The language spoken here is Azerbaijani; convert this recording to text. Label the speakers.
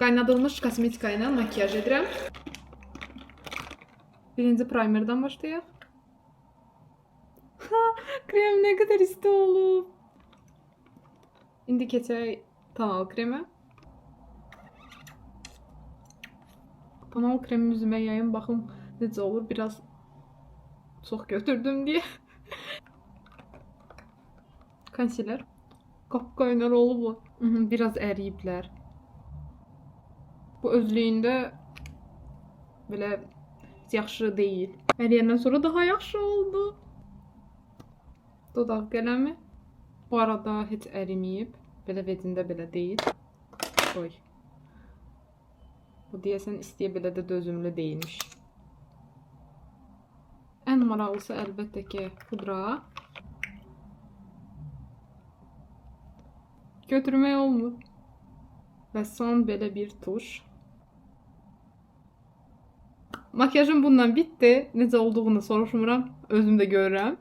Speaker 1: Qaynadılmış kosmetika ilə makiyaj edirəm. Birinci primerdən başlayaq. Krem nə qədər isti olub. İndi keçək tonal kremə. Tonal kremi üzümə yayım, baxım necə olur. Biraz çox götürdüm deyə. Konsiler. Qapqaynar olublar. Biraz əriyiblər. Bu özlüyündə belə yaxşı deyil. Əriyəndən sonra daha yaxşı oldu. Dodaq qələmi. Bu arada heç əriməyib. Belə vedində belə deyil. Oy. Bu deyəsən istiyə belə də dözümlü deyilmiş. Ən maraqlısı əlbəttə ki pudra. Götürmək olmur. Və son belə bir tuş. Makyajım bundan bitdi. Necə olduğunu soruşmuram. Özüm də görürəm.